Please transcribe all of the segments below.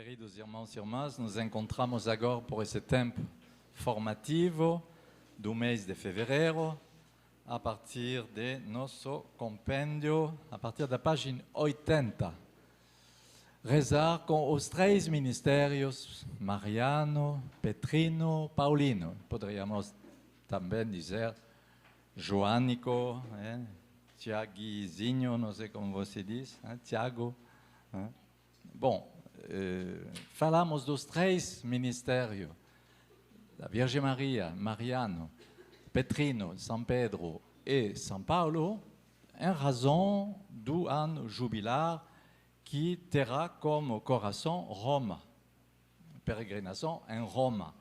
Queridos irmãos e irmãs, nos encontramos agora por esse tempo formativo do mês de fevereiro, a partir de nosso compêndio, a partir da página 80. Rezar com os três ministérios, Mariano, Petrino, Paulino. Poderíamos também dizer joânico, Tiaguizinho, não sei como você diz, Tiago. Bom, falamos dos três ministérios, da Virgem Maria, Mariano, Petrino, São Pedro e São Paulo, em razão do ano jubilar que terá como coração Roma, peregrinação em Roma,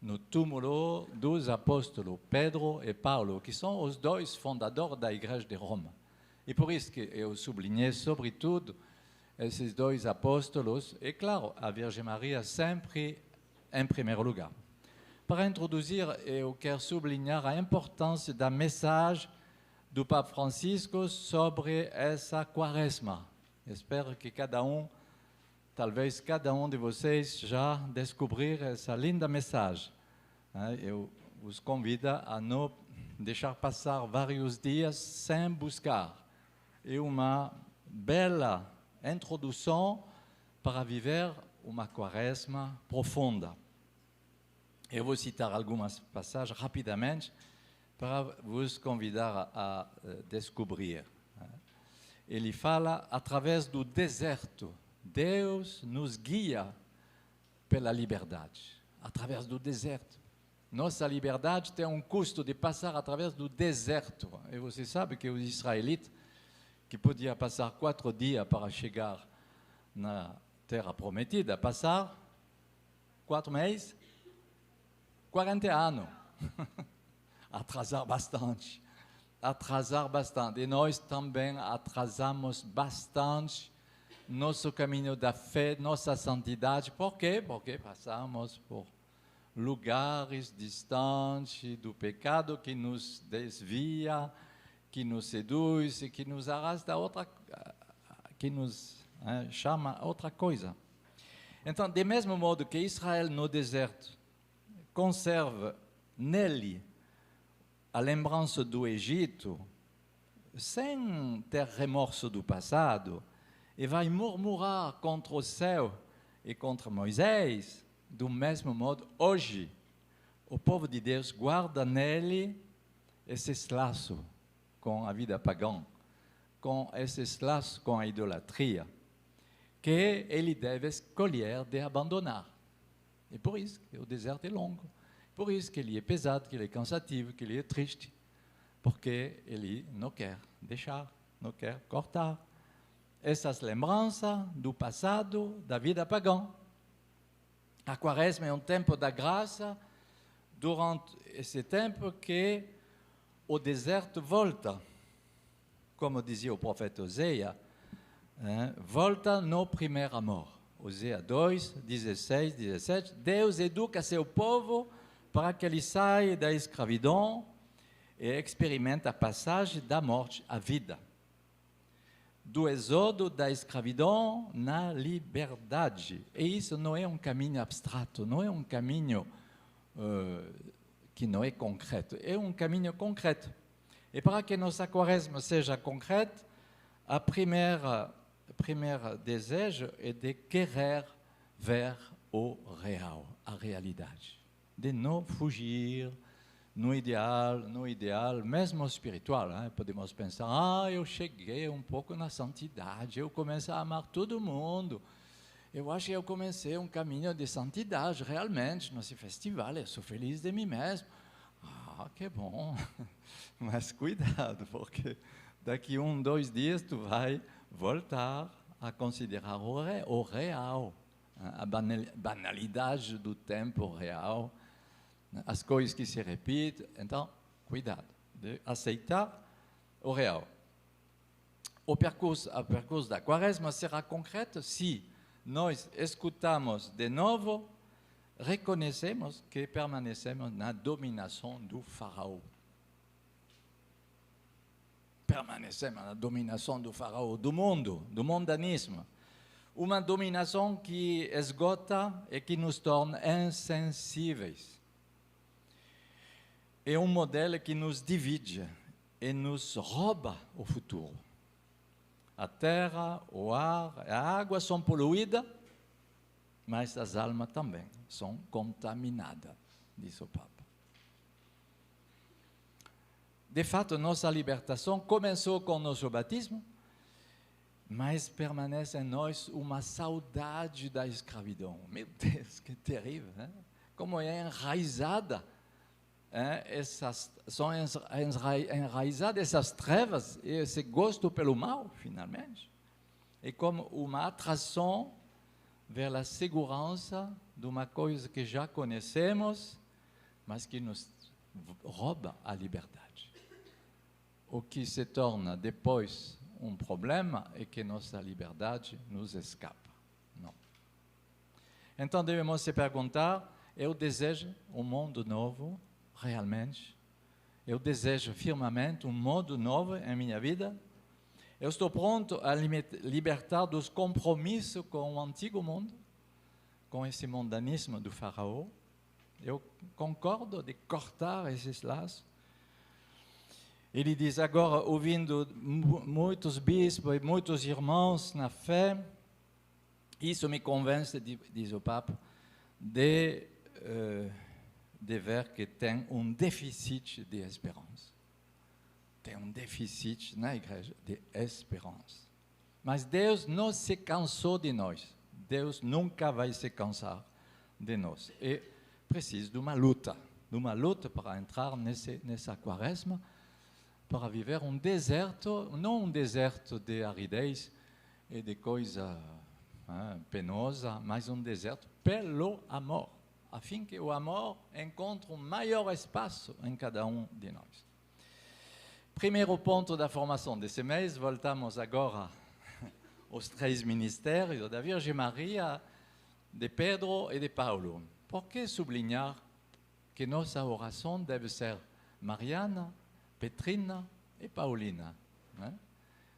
no túmulo dos apóstolos Pedro e Paulo, que são os dois fundadores da Igreja de Roma. E por isso que eu sublinhei, sobretudo, esses dois apóstolos, e claro, a Virgem Maria sempre em primeiro lugar. Para introduzir, eu quero sublinhar a importância da mensagem do Papa Francisco sobre essa quaresma. Espero que talvez cada um de vocês já descobrir essa linda mensagem. Eu os convido a não deixar passar vários dias sem buscar. É uma bela introdução para viver uma quaresma profunda. Eu vou citar algumas passagens rapidamente para vos convidar a descobrir. Ele fala através do deserto. Deus nos guia pela liberdade, através do deserto. Nossa liberdade tem um custo de passar através do deserto. E você sabe que os israelitas, que podiam passar 4 dias para chegar na terra prometida, passar 4 meses, 40 anos. Atrasar bastante. E nós também atrasamos bastante nosso caminho da fé, nossa santidade. Por quê? Porque passamos por lugares distantes do pecado que nos desvia, que nos seduz e que nos arrasta a outra, que nos chama a outra coisa. Então, do mesmo modo que Israel no deserto conserva nele a lembrança do Egito, sem ter remorso do passado, e vai murmurar contra o céu e contra Moisés, do mesmo modo, hoje, o povo de Deus guarda nele esses laços com a vida pagã, com esses laços com a idolatria, que ele deve escolher de abandonar. E por isso que o deserto é longo. Por isso que ele é pesado, que ele é cansativo, que ele é triste, porque ele não quer deixar, não quer cortar essas lembranças do passado, da vida pagã. A quaresma é um tempo da graça, durante esse tempo que o deserto volta, como dizia o profeta Oséias, volta no primeiro amor. Oséias 2, 16, 17, Deus educa seu povo para que ele saia da escravidão e experimente a passagem da morte à vida. Do êxodo da escravidão na liberdade. E isso não é um caminho abstrato, não é um caminho que não é concreto, é um caminho concreto. E para que nossa quaresma seja concreta, a primeira desejo é de querer ver o real, a realidade. De não fugir no ideal mesmo espiritual. Podemos pensar, eu cheguei um pouco na santidade, eu comecei a amar todo mundo, eu acho que eu comecei um caminho de santidade, realmente, nesse festival, eu sou feliz de mim mesmo. Que bom, mas cuidado, porque daqui 2 dias tu vai voltar a considerar o real, a banalidade do tempo real, as coisas que se repetem. Então, cuidado de aceitar o real. O percurso da quaresma será concreto se nós escutamos de novo, reconhecemos que permanecemos na dominação do faraó. Permanecemos na dominação do faraó, do mundo, do mundanismo. uma dominação que esgota e que nos torna insensíveis. É um modelo que nos divide e nos rouba o futuro. A terra, o ar, a água são poluídas, mas as almas também são contaminadas, diz o Papa. De fato, nossa libertação começou com o nosso batismo, mas permanece em nós uma saudade da escravidão. Meu Deus, que terrível, né? Como é enraizada, são enraizadas essas trevas e esse gosto pelo mal, finalmente. É como uma atração vers a segurança de uma coisa que já conhecemos, mas que nos rouba a liberdade. O que se torna depois um problema é que nossa liberdade nos escapa. Não. Então devemos se perguntar: eu desejo um mundo novo, realmente? Eu desejo firmemente um mundo novo em minha vida? Eu estou pronto a libertar dos compromissos com o antigo mundo, com esse mundanismo do faraó? Eu concordo de cortar esses laços. Ele diz agora, ouvindo muitos bispos e muitos irmãos na fé, isso me convence, diz o Papa, de ver que tem um déficit de esperança. Tem um déficit na igreja de esperança. Mas Deus não se cansou de nós. Deus nunca vai se cansar de nós. É preciso de uma luta para entrar nessa quaresma, para viver um deserto, não um deserto de aridez e de coisa penosa, mas um deserto pelo amor, a fim que o amor encontre um maior espaço em cada um de nós. Primeiro ponto da formação desse mês, voltamos agora aos 3 ministérios da Virgem Maria, de Pedro e de Paulo. Por que sublinhar que nossa oração deve ser mariana, petrina e paulina?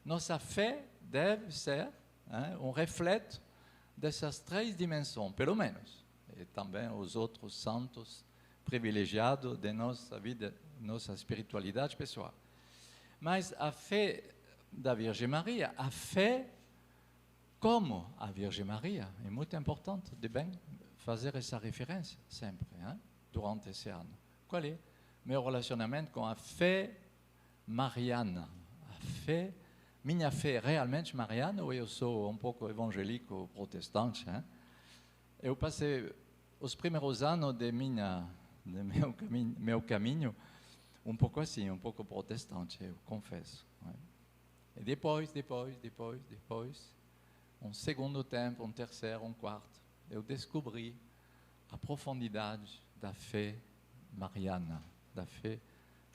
Nossa fé deve ser um reflexo dessas 3 dimensões, pelo menos. E também os outros santos privilegiados de nossa vida, nossa espiritualidade pessoal. Mas a fé da Virgem Maria, a fé como a Virgem Maria, é muito importante de bem fazer essa referência sempre, durante esse ano. Qual é meu relacionamento com a fé mariana? A fé, minha fé é realmente mariana, ou eu sou um pouco evangélico protestante? Eu passei os primeiros anos de meu caminho um pouco assim, um pouco protestante, eu confesso. E depois, um segundo tempo, um terceiro, um quarto, eu descobri a profundidade da fé mariana, da fé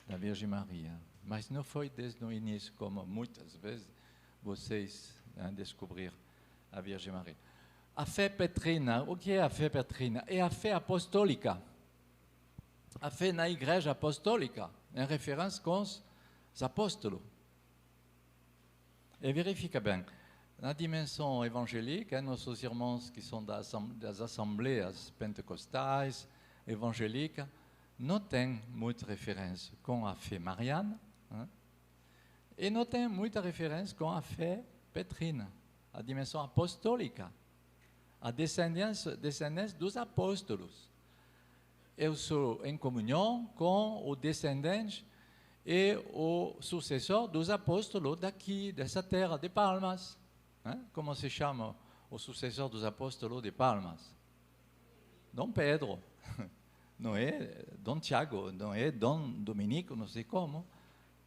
da Virgem Maria. Mas não foi desde o início, como muitas vezes vocês descobriram a Virgem Maria. A fé petrina, o que é a fé petrina? É a fé apostólica. A fé na igreja apostólica, em referência com os apóstolos. E verifica bem, na dimensão evangélica, nossos irmãos que são das assembleias pentecostais, evangélicas, não têm muita referência com a fé mariana, e não tem muita referência com a fé petrina, a dimensão apostólica, a descendência dos apóstolos. Eu sou em comunhão com o descendente e o sucessor dos apóstolos daqui, dessa terra de Palmas. Como se chama o sucessor dos apóstolos de Palmas? Dom Pedro. Não é Dom Tiago, não é Dom Dominico, não sei como.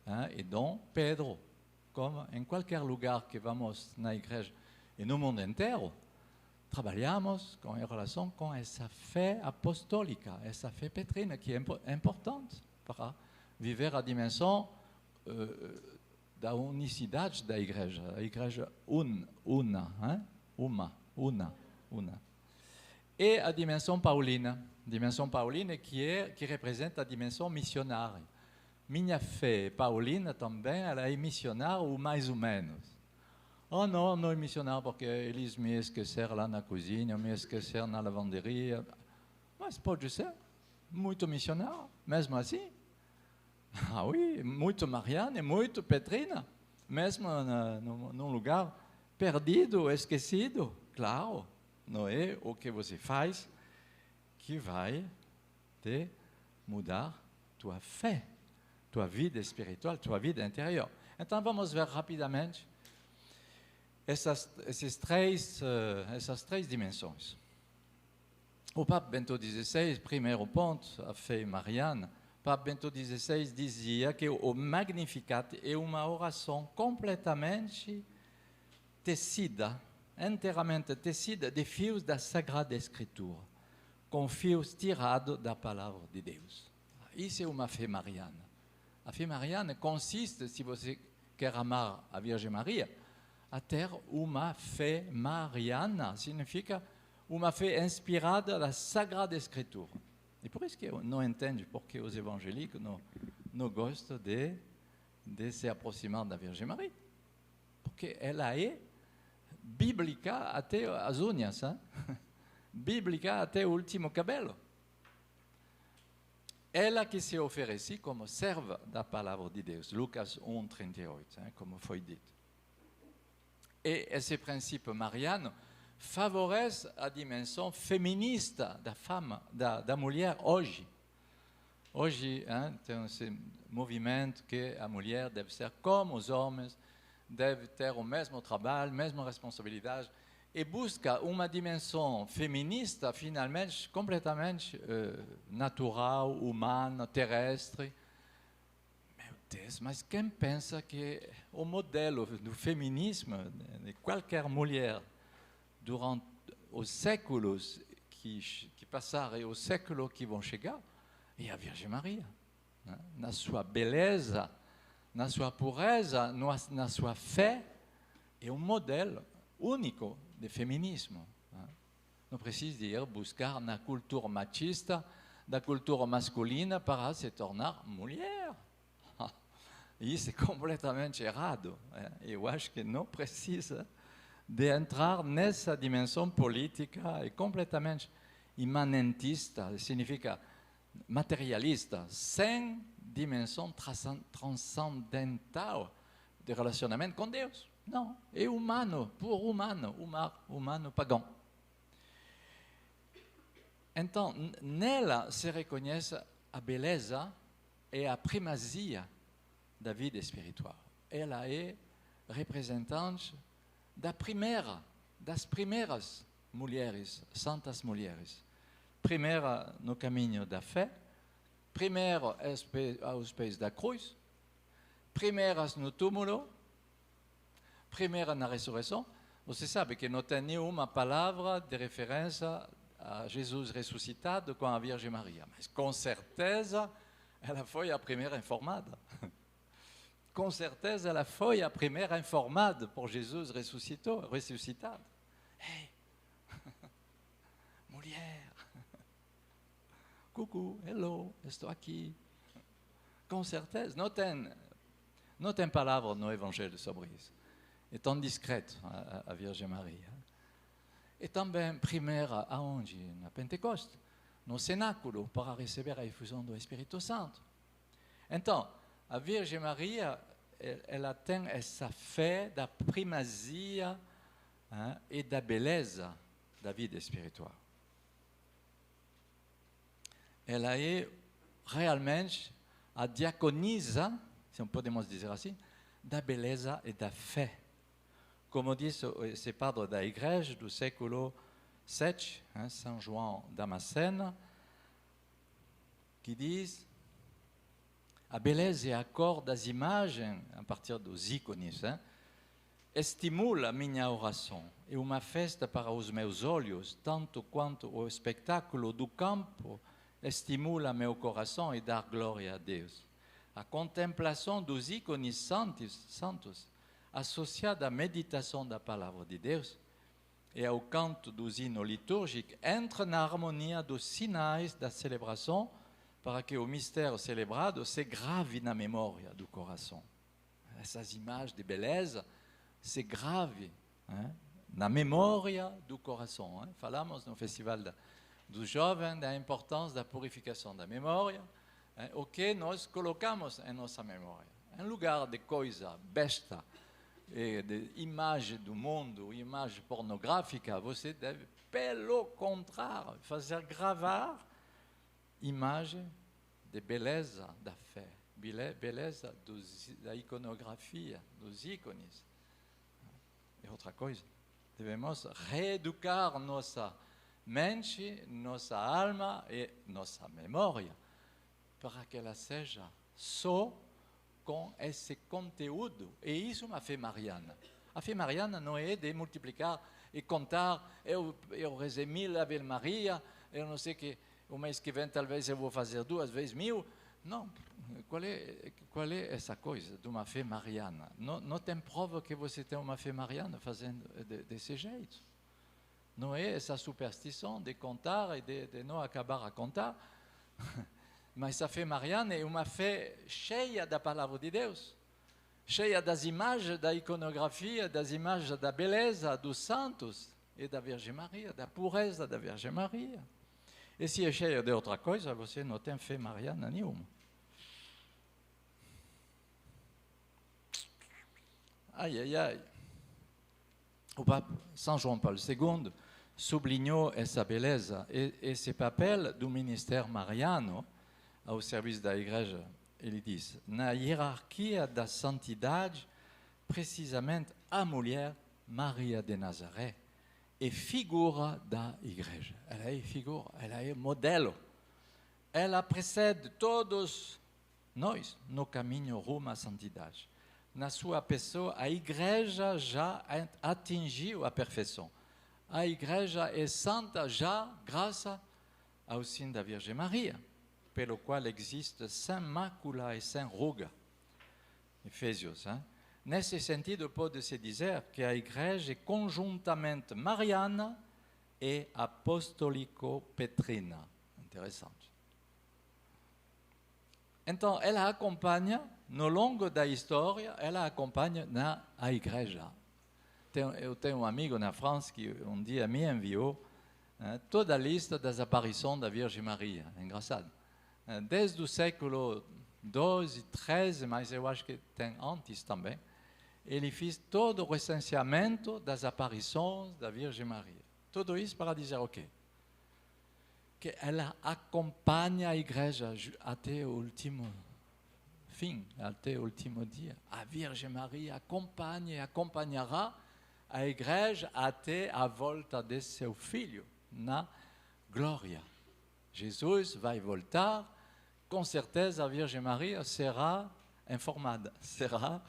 É Dom Pedro. Como em qualquer lugar que vamos na igreja e no mundo inteiro, trabalhamos em relação com essa fé apostólica, essa fé petrina, que é importante para viver a dimensão da unicidade da igreja, a igreja una. E a dimensão paulina que representa a dimensão missionária. Minha fé paulina também, ela é missionária ou mais ou menos. Oh não, não é missionário porque eles me esqueceram lá na cozinha, me esqueceram na lavanderia. Mas pode ser muito missionário, mesmo assim. Ah oui, muito Mariana e muito Petrina, mesmo num lugar perdido, esquecido. Claro, não é o que você faz que vai te mudar tua fé, tua vida espiritual, tua vida interior. Então vamos ver rapidamente essas três dimensões. O Papa Bento XVI, primeiro ponto, a fé mariana, o Papa Bento XVI dizia que o Magnificat é uma oração completamente tecida, inteiramente tecida de fios da Sagrada Escritura, com fios tirados da palavra de Deus. Isso é uma fé mariana. A fé mariana consiste, se você quer amar a Virgem Maria, a ter uma fé mariana, significa uma fé inspirada da Sagrada Escritura. E por isso que eu não entendo porque os evangélicos não gostam de se aproximar da Virgem Maria. Porque ela é bíblica até as unhas, hein? Bíblica até o último cabelo. Ela que se oferece como serva da palavra de Deus, Lucas 1:38, hein, como foi dito. E esse princípio mariano favorece a dimensão feminista da femme, da mulher hoje. Hoje, hein, tem esse movimento que a mulher deve ser como os homens, deve ter o mesmo trabalho, a mesma responsabilidade, e busca uma dimensão feminista, finalmente, completamente natural, humana, terrestre. Meu Deus, mas quem pensa que o modelo do feminismo de qualquer mulher durante os séculos que passaram e os séculos que vão chegar é a Virgem Maria, né? Na sua beleza, na sua pureza, na sua fé, é um modelo único de feminismo. Não precisa ir buscar na cultura machista, da cultura masculina para se tornar mulher. Isso é completamente errado. Eu acho que não precisa de entrar nessa dimensão política e completamente imanentista, significa materialista, sem dimensão transcendental de relacionamento com Deus. Não, é humano, puro humano, humano pagão. Então, nela se reconhece a beleza e a primazia da vida espiritual. Ela é representante das primeiras mulheres, santas mulheres. Primeira no caminho da fé, primeira aos pés da cruz, primeiras no túmulo, primeira na ressurreição. Você sabe que não tem nenhuma palavra de referência a Jesus ressuscitado com a Virgem Maria, mas com certeza ela foi a primeira informada. Com certeza ela foi a primeira informada por Jesus ressuscitado. Hey, mulher, coucou, hello, estou aqui. Com certeza, não tem palavra no Evangelho sobre isso. É tão discreto a Virgem Maria. E também primeira aonde? Na Pentecoste, no cenáculo, para receber a efusão do Espírito Santo. Então, a Virgem Maria, ela tem essa fé da primazia, hein, e da beleza da vida espiritual. Ela é realmente a diaconisa, se podemos dizer assim, da beleza e da fé. Como diz esse padre da igreja do século VII, hein, São João Damasceno, que diz: a beleza e a cor das imagens, a partir dos ícones, hein, estimula a minha oração. É uma festa para os meus olhos, tanto quanto o espetáculo do campo estimula meu coração e dá glória a Deus. A contemplação dos ícones santos associada à meditação da palavra de Deus e ao canto dos hinos litúrgicos, entra na harmonia dos sinais da celebração para que o mistério celebrado se grave na memória do coração. Essas imagens de beleza se grave, na memória do coração. Falamos no Festival dos Jovens da importância da purificação da memória, o que nós colocamos em nossa memória. Em lugar de coisa besta, de imagem do mundo, imagem pornográfica, você deve, pelo contrário, fazer gravar imagem de beleza da fé, beleza da iconografia, dos ícones. E outra coisa, devemos reeducar nossa mente, nossa alma e nossa memória para que ela seja só com esse conteúdo. E isso é uma fé mariana. A fé mariana não é de multiplicar e contar, eu rezei 1000 Ave Maria, eu não sei que o mês que vem talvez eu vou fazer 2 vezes 1000. Não, qual é essa coisa de uma fé mariana? Não tem prova que você tem uma fé mariana fazendo desse jeito. Não é essa superstição de contar e de não acabar a contar. Mas a fé mariana é uma fé cheia da palavra de Deus, cheia das imagens da iconografia, das imagens da beleza dos santos e da Virgem Maria, da pureza da Virgem Maria. E se é cheia de outra coisa, você não tem fé mariana nenhuma. Ai, ai, ai. O Papa São João Paulo II sublinhou essa beleza e esse papel do ministério mariano ao serviço da Igreja. Ele diz, na hierarquia da santidade, precisamente a mulher Maria de Nazaré é figura da Igreja. Ela é figura, ela é modelo. Ela precede todos nós no caminho rumo à santidade. Na sua pessoa, a Igreja já atingiu a perfeição. A Igreja é santa já graças ao sim da Virgem Maria, pelo qual existe sem mácula e sem ruga. Efésios. Nesse sentido, pode-se dizer que a Igreja é conjuntamente mariana e apostólico-petrina. Interessante. Então, ela acompanha, no longo da história, ela acompanha a Igreja. Eu tenho um amigo na França que um dia me enviou toda a lista das aparições da Virgem Maria. É engraçado. Desde o século XII e XIII, mas eu acho que tem antes também, ele fez todo o recenseamento das aparições da Virgem Maria. Tudo isso para dizer o quê? Que ela acompanha a Igreja até o último fim, até o último dia. A Virgem Maria acompanha e acompanhará a Igreja até a volta de seu Filho na glória. Jesus vai voltar, com certeza a Virgem Maria será informada, será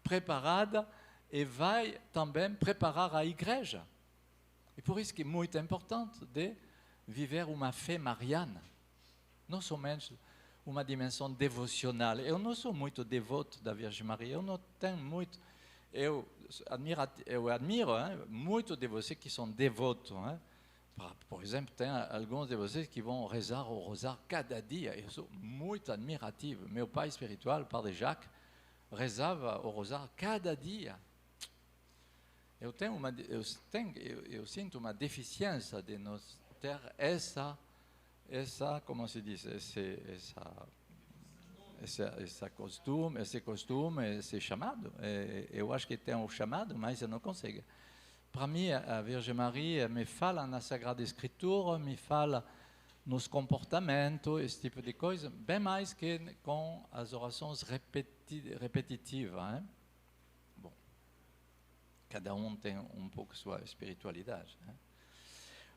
preparada e vai também preparar a Igreja. E por isso que é muito importante de viver uma fé mariana, não somente uma dimensão devocional. Eu não sou muito devoto da Virgem Maria, eu não tenho muito. Eu admiro muito de vocês que são devotos. Por exemplo, tem alguns de vocês que vão rezar o rosário cada dia. Eu sou muito admirativo. Meu pai espiritual, o Padre Jacques, rezava o rosário cada dia. Eu sinto uma deficiência de nós ter essa como se diz, esse costume, esse chamado. Eu acho que tem um chamado, mas eu não consigo. Para mim, a Virgem Maria me fala na Sagrada Escritura, me fala nos comportamentos, esse tipo de coisa, bem mais que com as orações repetitivas. Bom, cada um tem um pouco sua espiritualidade.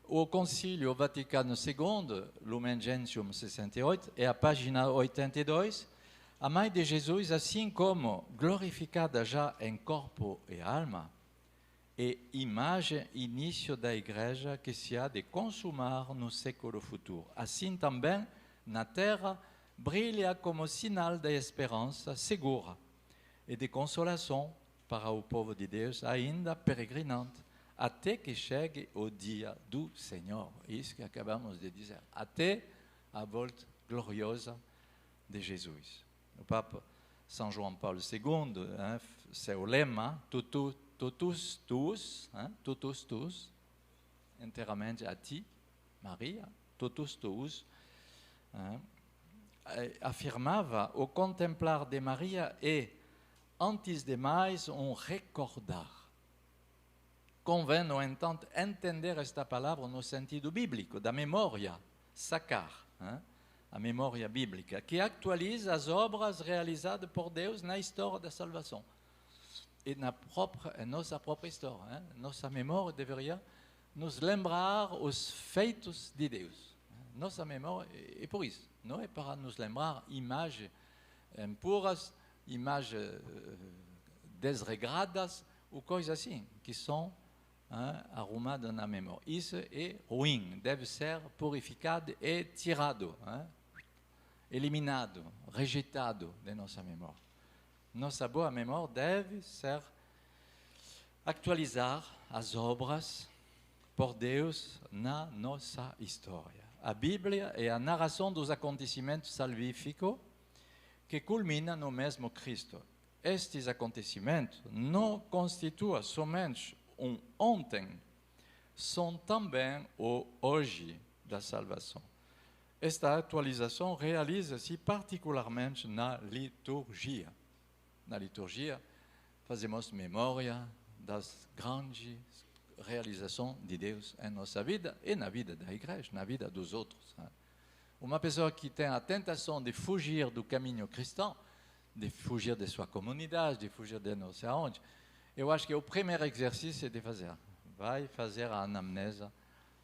O Concílio Vaticano II, Lumen Gentium 68, é a página 82, a Mãe de Jesus, assim como glorificada já em corpo e alma, é imagem início da Igreja que se há de consumar no século futuro. Assim também, na terra, brilha como sinal da esperança segura e de consolação para o povo de Deus ainda peregrinante, até que chegue o dia do Senhor. Isso que acabamos de dizer. Até a volta gloriosa de Jesus. O Papa São João Paulo II, seu lema, tutu totus tuus, totus tuus, inteiramente a ti, Maria, totus tuus, afirmava o contemplar de Maria é, antes de mais, recordar. Convém, no entanto, entender esta palavra no sentido bíblico, da memória, sacar, a memória bíblica, que actualiza as obras realizadas por Deus na história da salvação. E na nossa própria história. Nossa memória deveria nos lembrar os feitos de Deus. Nossa memória é por isso. Não é para nos lembrar imagens impuras, imagens desregradas ou coisas assim, que são arrumadas na memória. Isso é ruim, deve ser purificado e tirado, eliminado, rejeitado de nossa memória. Nossa boa memória deve ser actualizar as obras por Deus na nossa história. A Bíblia é a narração dos acontecimentos salvíficos que culmina no mesmo Cristo. Estes acontecimentos não constituem somente ontem, são também o hoje da salvação. Esta atualização realiza-se particularmente na liturgia. Na liturgia, fazemos memória das grandes realizações de Deus em nossa vida e na vida da igreja, na vida dos outros. Uma pessoa que tem a tentação de fugir do caminho cristão, de fugir de sua comunidade, de fugir de não sei aonde, eu acho que o primeiro exercício é de fazer. Vai fazer a anamnese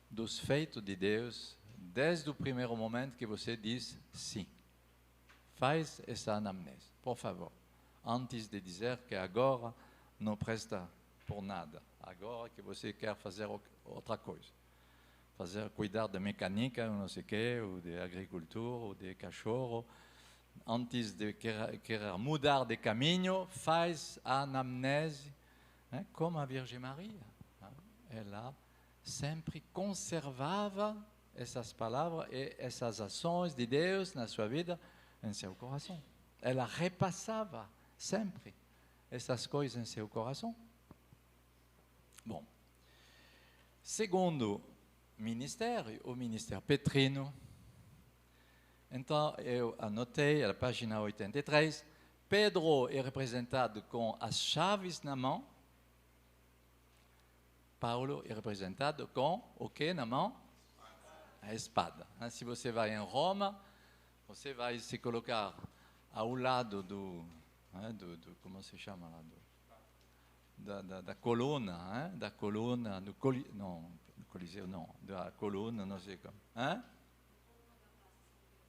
dos feitos de Deus desde o primeiro momento que você diz sim. Faz essa anamnese, por favor. Antes de dizer que agora não presta por nada. Agora que você quer fazer outra coisa. Cuidar de mecânica, não sei o quê, ou de agricultura, ou de cachorro. Antes de querer mudar de caminho, faz a anamnese, como a Virgem Maria. Ela sempre conservava essas palavras e essas ações de Deus na sua vida, em seu coração. Ela repassava sempre essas coisas em seu coração. Bom, segundo ministério, o ministério petrino. Então, eu anotei, a página 83, Pedro é representado com as chaves na mão, Paulo é representado com o que na mão? A espada. Se você vai em Roma, você vai se colocar ao lado do como se chama lá, da coluna, da coluna, do Coliseu, não, da coluna, não sei como.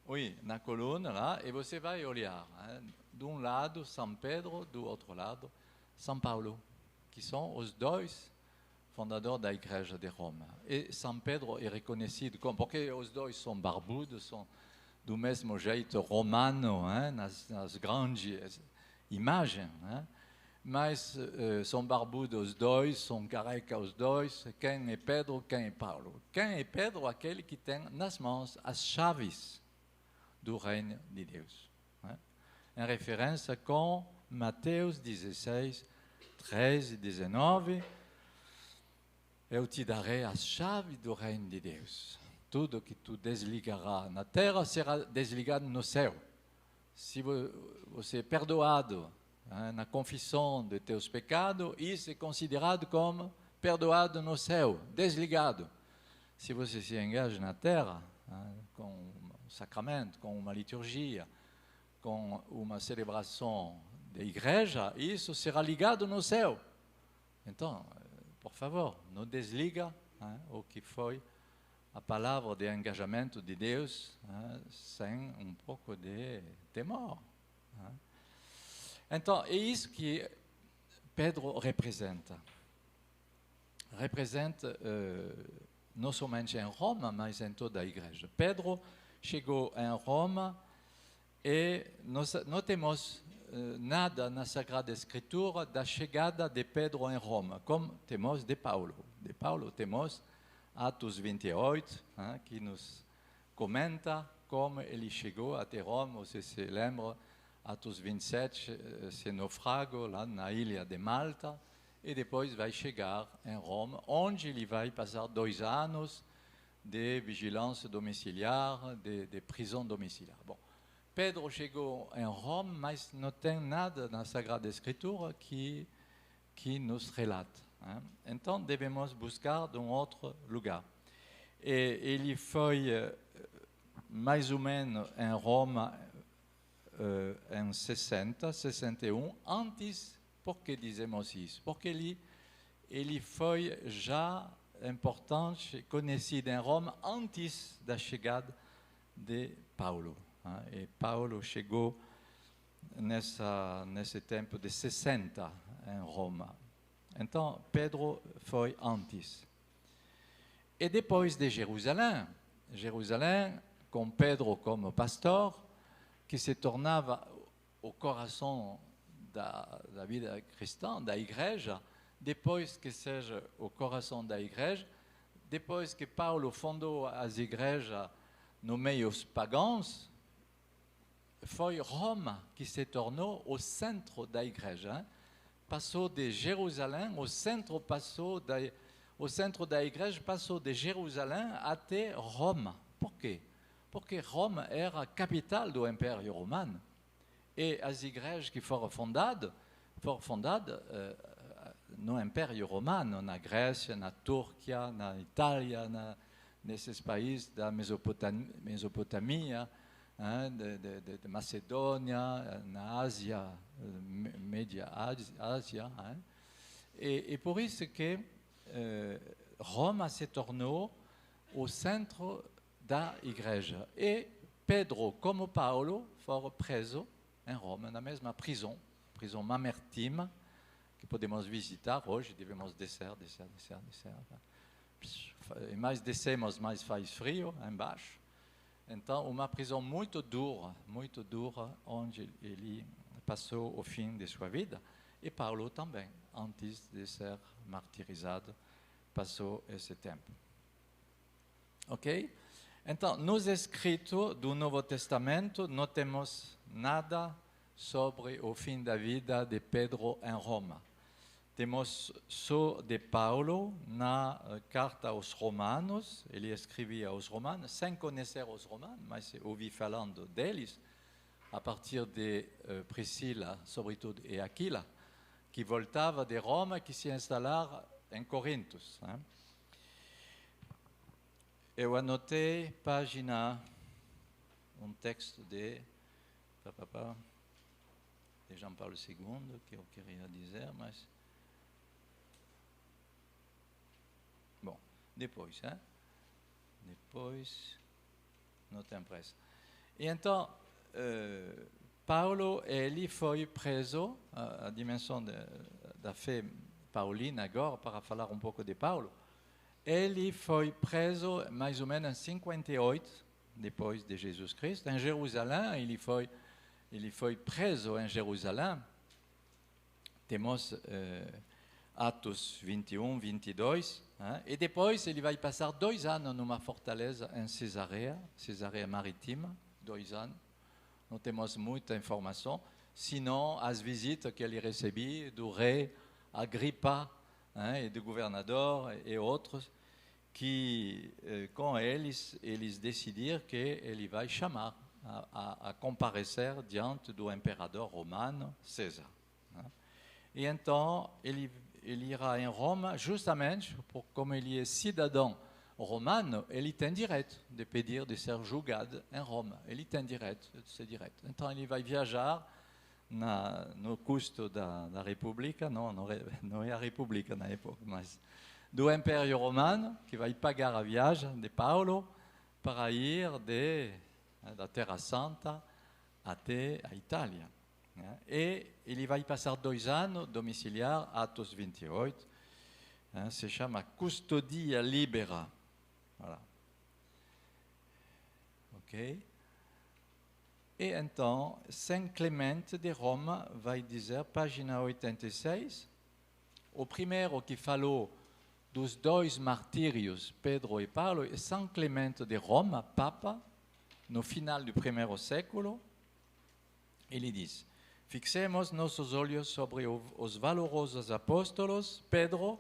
Oui, na coluna lá, e você vai olhar, de um lado São Pedro, do outro lado São Paulo, que são os dois fundadores da Igreja de Roma. E São Pedro é reconhecido como, porque os dois são barbudos, são do mesmo jeito romano, nas grandes imagens, mas são barbudos os dois, são carecas os dois. Quem é Pedro, quem é Paulo? Quem é Pedro? Aquele que tem nas mãos as chaves do reino de Deus. Em referência com Mateus 16, 13 e 19, eu te darei as chaves do reino de Deus. Tudo que tu desligarás na terra será desligado no céu. Se você é perdoado na confissão de teus pecados, isso é considerado como perdoado no céu, desligado. Se você se engaja na terra, com um sacramento, com uma liturgia, com uma celebração da igreja, isso será ligado no céu. Então, por favor, não desliga o que foi a palavra de engajamento de Deus sem um pouco de temor. Então, é isso que Pedro representa. Representa não somente em Roma, mas em toda a igreja. Pedro chegou em Roma e não temos nada na Sagrada Escritura da chegada de Pedro em Roma, como temos de Paulo. De Paulo temos Atos 28, que nos comenta como ele chegou até Roma. Você se lembra, Atos 27, esse naufrágio lá na ilha de Malta, e depois vai chegar em Roma, onde ele vai passar 2 anos de vigilância domiciliar, de prisão domiciliar. Bom, Pedro chegou em Roma, mas não tem nada na Sagrada Escritura que nos relata. Hein? Então, devemos buscar de um outro lugar. E ele foi mais ou menos em Roma em 60, 61, antes, por que dizemos isso? Porque ele foi já importante, conhecido em Roma antes da chegada de Paulo. Hein? E Paulo chegou nesse tempo de 60 em Roma. Então, Pedro foi antes. E depois de Jerusalém, com Pedro como pastor, que se tornava o coração da vida cristã, da igreja, depois que seja o coração da igreja, depois que Paulo fundou as igrejas no meio dos pagãos, foi Roma que se tornou o centro da igreja. Hein? Passou de Jerusalém, o centro da igreja passou de Jerusalém até Roma. Por quê? Porque Roma era a capital do Império Romano. E as igrejas que foram fundadas no Império Romano, na Grécia, na Turquia, na Itália, nesses países da Mesopotâmia, de Macedônia, na Ásia, média Ásia. E por isso que Roma se tornou o centro da igreja. E Pedro, como Paulo, foram presos em Roma, na mesma prisão Mamertime, que podemos visitar hoje, devemos descer. E mais descemos, mais faz frio embaixo. Então, uma prisão muito dura, onde ele passou o fim de sua vida. E Paulo também, antes de ser martirizado, passou esse tempo. Ok? Então, nos escritos do Novo Testamento, não temos nada sobre o fim da vida de Pedro em Roma. Temos só de Paulo na carta aos Romanos. Ele escrevia aos Romanos, sem conhecer os Romanos, mas ouvi falando deles, a partir de Priscila, sobretudo, e Aquila, que voltava de Roma, que se instalaram em Corinto. Hein? Eu anotei um texto de João Paulo II, que eu queria dizer, mas... Bom, depois, hein? Depois, não tem pressa. E então, Paulo, ele foi preso, a dimensão da fé paulina agora, para falar um pouco de Paulo, ele foi preso mais ou menos em 58, depois de Jesus Cristo. Em Jerusalém, ele foi preso em Jerusalém. Temos Atos 21, 22. Hein? E depois ele vai passar 2 anos numa fortaleza em Cesareia Marítima, 2 anos. Não temos muita informação, senão as visitas que ele recebia do rei Agripa, hein, e do governador e outros, que com eles decidiram que ele vai chamar a comparecer diante do imperador romano César. Né? E então ele irá em Roma, justamente, como ele é cidadão romano, ele tem direito de pedir de ser julgado em Roma. Ele tem direito de ser direito. Então ele vai viajar no custo da República, não é a República na época, mas do Império Romano, que vai pagar a viagem de Paulo para ir da Terra Santa até a Itália. Né? E ele vai passar 2 anos domiciliar, Atos 28, né? Se chama Custodia Libera. Voilà. Ok? E então, Saint Clemente de Roma vai dizer, página 86, o primeiro que falou dos 2 martírios, Pedro e Paulo, é São Clemente de Roma, Papa, no final do 1º século. Ele diz: Fixemos nossos olhos sobre os valorosos apóstolos, Pedro,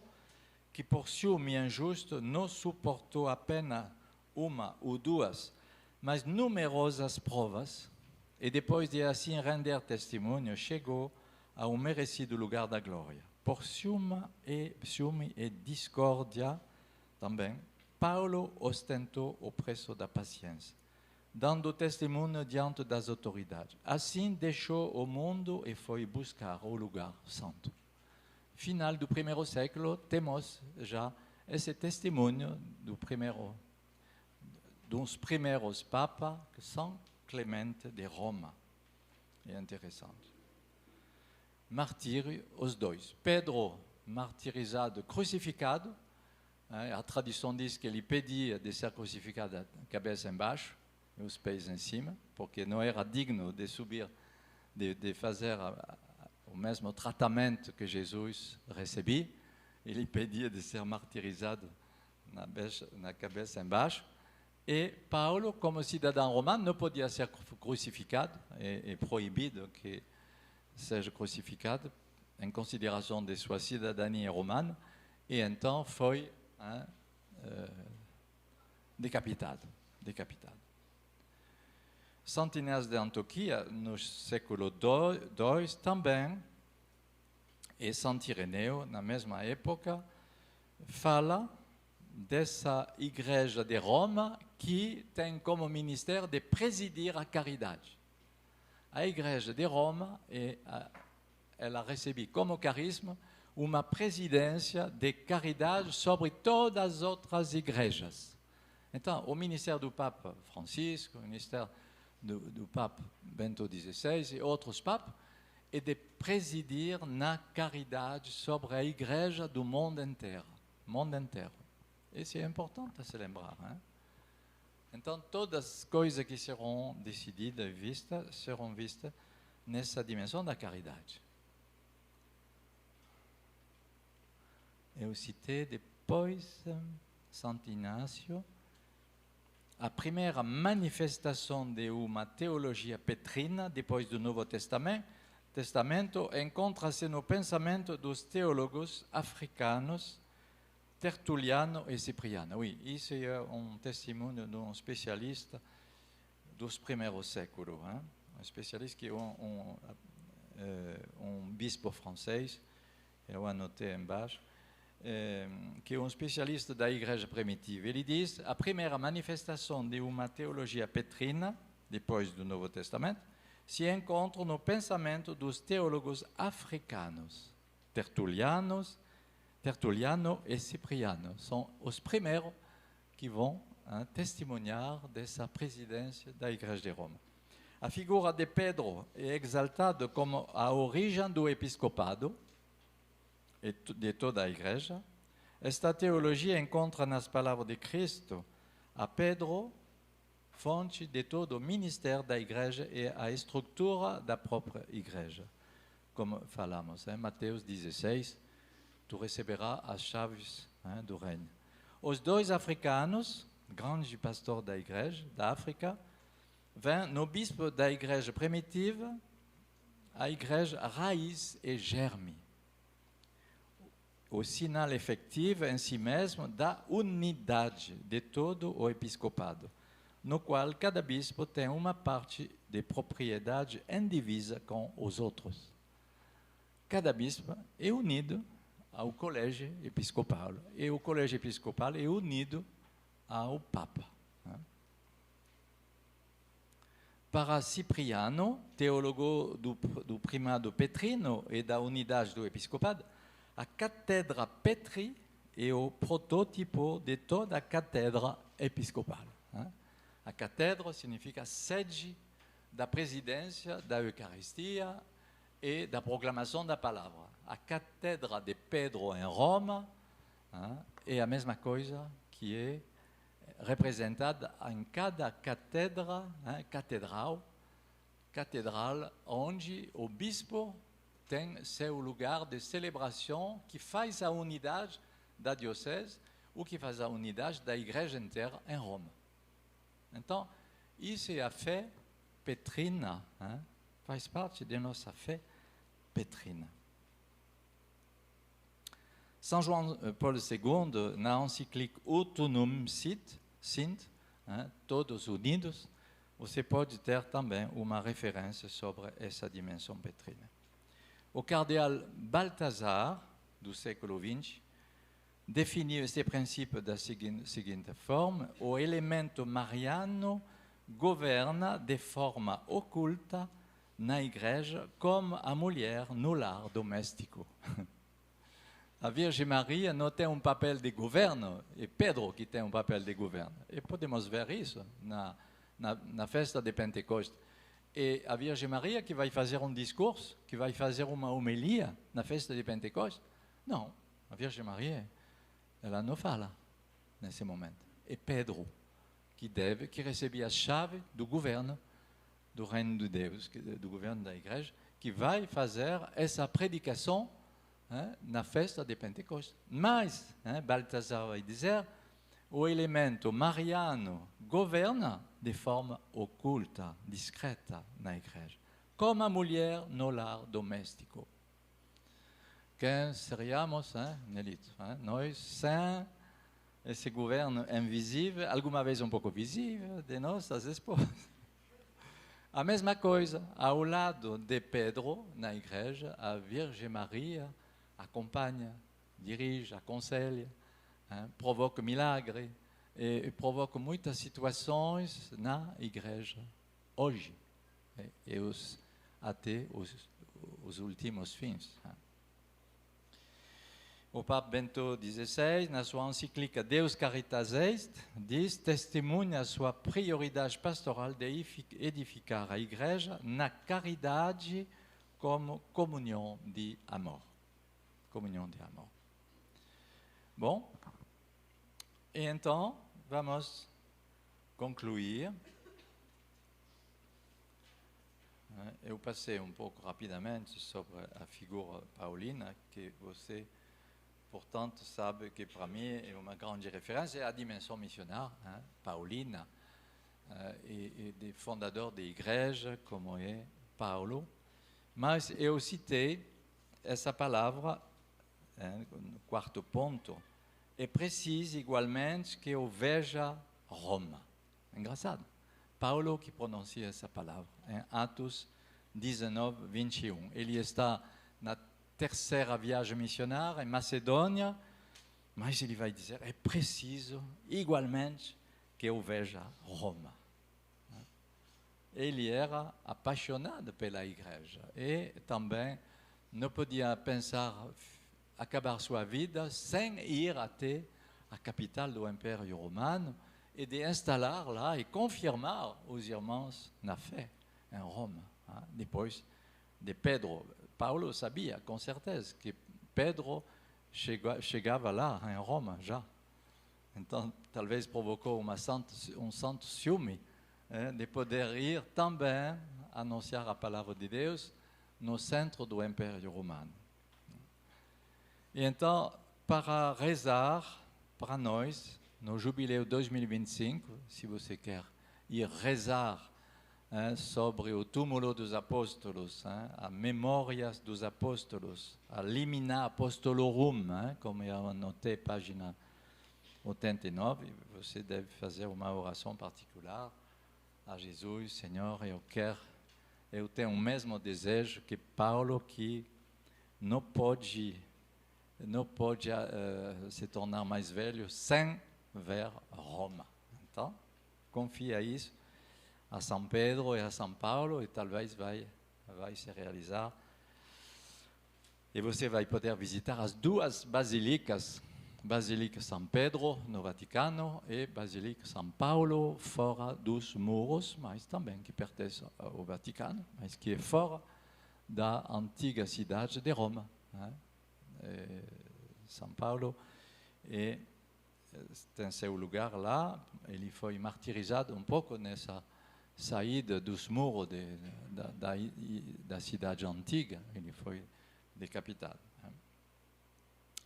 que por ciúme injusto não suportou apenas uma ou duas, mas numerosas provas, e depois de assim render testemunho, chegou ao merecido lugar da glória. Por ciúme e discórdia também, Paulo ostentou o preço da paciência, dando testemunho diante das autoridades. Assim deixou o mundo e foi buscar o lugar santo. Final do primeiro século, temos já esse testemunho dos primeiros papas, São Clemente de Roma. É interessante. Martírio, os dois. Pedro, martirizado, crucificado. A tradição diz que ele pedia de ser crucificado a cabeça embaixo e os pés em cima, porque não era digno de subir, de fazer o mesmo tratamento que Jesus recebia. Ele pedia de ser martirizado na cabeça embaixo. E Paulo, como cidadão romano, não podia ser crucificado, é proibido que seja crucificado em consideração de sua cidadania romana, e então foi decapitado. Santo Inês de Antioquia, no século II também, e Santo Ireneu, na mesma época, fala dessa igreja de Roma que tem como ministério de presidir a caridade. A igreja de Roma, ela recebe como carisma uma presidência de caridade sobre todas as outras igrejas. Então, o ministério do Papa Francisco, o ministério do Papa Bento XVI e outros papas, é de presidir na caridade sobre a igreja do mundo inteiro. Isso é importante a se lembrar. Hein? Então, todas as coisas que serão decididas e vistas, serão vistas nessa dimensão da caridade. Eu citei depois Santo Inácio. A primeira manifestação de uma teologia petrina, depois do Novo Testamento, encontra-se no pensamento dos teólogos africanos Tertuliano e Cipriano. Oui, isso é um testemunho de um especialista dos primeiros séculos, hein? Um especialista que é um bispo francês, eu anotei embaixo, que é um especialista da igreja primitiva. Ele diz: a primeira manifestação de uma teologia petrina, depois do Novo Testamento, se encontra no pensamento dos teólogos africanos, Tertuliano e Cipriano. São os primeiros que vão testemunhar dessa presidência da Igreja de Roma. A figura de Pedro é exaltada como a origem do episcopado e de toda a Igreja. Esta teologia encontra nas palavras de Cristo a Pedro fonte de todo o ministério da Igreja e a estrutura da própria Igreja. Como falamos em Mateus 16, tu receberás as chaves do reino. Os dois africanos, grandes pastores da Igreja, da África, vêm no bispo da Igreja primitiva, a Igreja raiz e germe. O sinal efetivo em si mesmo da unidade de todo o episcopado, no qual cada bispo tem uma parte de propriedade indivisa com os outros. Cada bispo é unido ao colégio episcopal, e o colégio episcopal é unido ao Papa. Para Cipriano, teólogo do primado petrino e da unidade do episcopado, a Catedra Petri é o protótipo de toda a catedra episcopal. A catedra significa sede da presidência, da Eucaristia e da proclamação da palavra. A Catedra de Pedro em Roma é a mesma coisa que é representada em cada catedral, onde o bispo tem seu lugar de celebração que faz a unidade da diocese ou que faz a unidade da igreja inteira em Roma. Então, isso é a fé petrina, faz parte de nossa fé petrina. São João Paulo II, na encíclica Ut Unum Sint, todos unidos, você pode ter também uma referência sobre essa dimensão petrina. O cardeal Balthasar, do século XX, definiu esse princípio da seguinte forma: o elemento mariano governa de forma oculta na igreja como a mulher no lar doméstico. A Virgem Maria não tem um papel de governo, é Pedro que tem um papel de governo. E podemos ver isso na festa de Pentecostes. É a Virgem Maria que vai fazer um discurso, que vai fazer uma homilia na festa de Pentecostes? Não, a Virgem Maria, ela não fala nesse momento. É Pedro que recebe a chave do governo do reino de Deus, do governo da igreja, que vai fazer essa predicação na festa de Pentecostes. Mas, Balthasar vai dizer, o elemento mariano governa de forma oculta, discreta na igreja, como a mulher no lar doméstico. Quem seríamos, Nelito? Nós, sem esse governo invisível, alguma vez um pouco visível, de nossas esposas. A mesma coisa, ao lado de Pedro, na igreja, a Virgem Maria acompanha, dirige, aconselha, provoca milagre e provoca muitas situações na igreja hoje, e até os últimos fins. O Papa Bento XVI, na sua encíclica Deus Caritas Est, diz, testemunha a sua prioridade pastoral de edificar a igreja na caridade como comunhão de amor. Comunhão de amor. Bom, e então vamos concluir. Eu passei um pouco rapidamente sobre a figura paulina, que você, portanto, sabe que para mim é uma grande referência, é a dimensão missionária, paulina, e de fundador da igreja, como é Paulo. Mas eu citei essa palavra, no quarto ponto, é preciso igualmente que eu veja Roma. Engraçado. Paulo que pronuncia essa palavra em Atos 19, 21. Ele está na terceira viagem missionária em Macedônia, mas ele vai dizer, é preciso igualmente que eu veja Roma. Ele era apaixonado pela igreja e também não podia pensar acabar sua vida sem ir até a capital do Império Romano e de instalar lá e confirmar os irmãos na fé em Roma. Depois de Pedro, Paulo sabia com certeza que Pedro chegava lá em Roma já. Então, talvez provocou um santo ciúme de poder ir também anunciar a palavra de Deus no centro do Império Romano. E então, para rezar para nós, no Jubileu 2025, se você quer ir rezar sobre o túmulo dos apóstolos, a memória dos apóstolos, a Limina Apostolorum, como eu anotei, página 89, você deve fazer uma oração particular a Jesus. Senhor, eu tenho o mesmo desejo que Paulo, que não pode se tornar mais velho sem ver Roma. Então, confia isso a São Pedro e a São Paulo e talvez vai se realizar. E você vai poder visitar as duas basílicas, Basílica São Pedro, no Vaticano, e Basílica São Paulo, fora dos muros, mas também que pertence ao Vaticano, mas que é fora da antiga cidade de Roma. São Paulo tem seu lugar lá. Ele foi martirizado um pouco nessa saída dos muros da cidade antiga. Ele foi decapitado.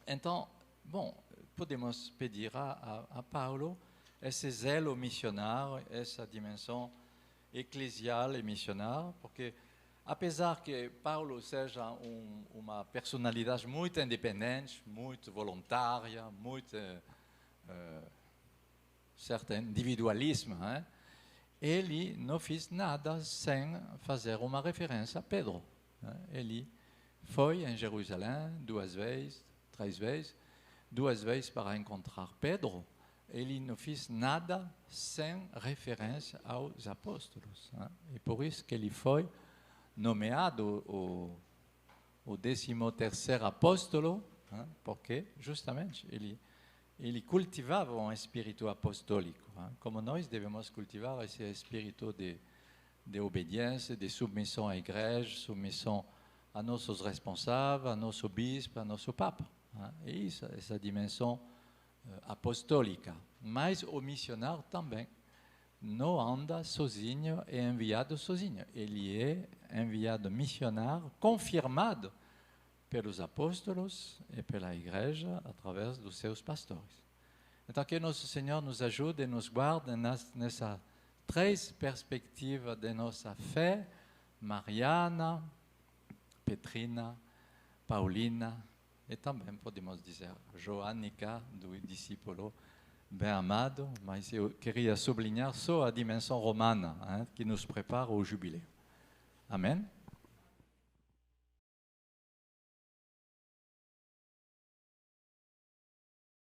Então, bom, podemos pedir a Paulo esse zelo missionário, essa dimensão eclesial e missionária, porque apesar que Paulo seja uma personalidade muito independente, muito voluntária, muito certo individualismo, hein? Ele não fez nada sem fazer uma referência a Pedro. Hein? Ele foi em Jerusalém 2 vezes, 3 vezes, 2 vezes para encontrar Pedro. Ele não fez nada sem referência aos apóstolos. Hein? E por isso que ele foi nomeado o 13º apóstolo, hein? Porque justamente ele cultivava um espírito apostólico, hein? Como nós devemos cultivar esse espírito de obediência, de submissão à igreja, submissão a nossos responsáveis, a nosso bispo, a nosso papa. Hein? E essa dimensão apostólica. Mas o missionário também não anda sozinho e enviado sozinho. Ele é enviado missionário, confirmado pelos apóstolos e pela igreja através dos seus pastores. Então, que nosso Senhor nos ajude e nos guarde nessa 3 perspectivas de nossa fé, Mariana, Petrina, Paulina, e também podemos dizer Joânica, do discípulo bem amado, mas eu queria sublinhar só a dimensão romana, hein, que nos prepara ao jubileu. Amém?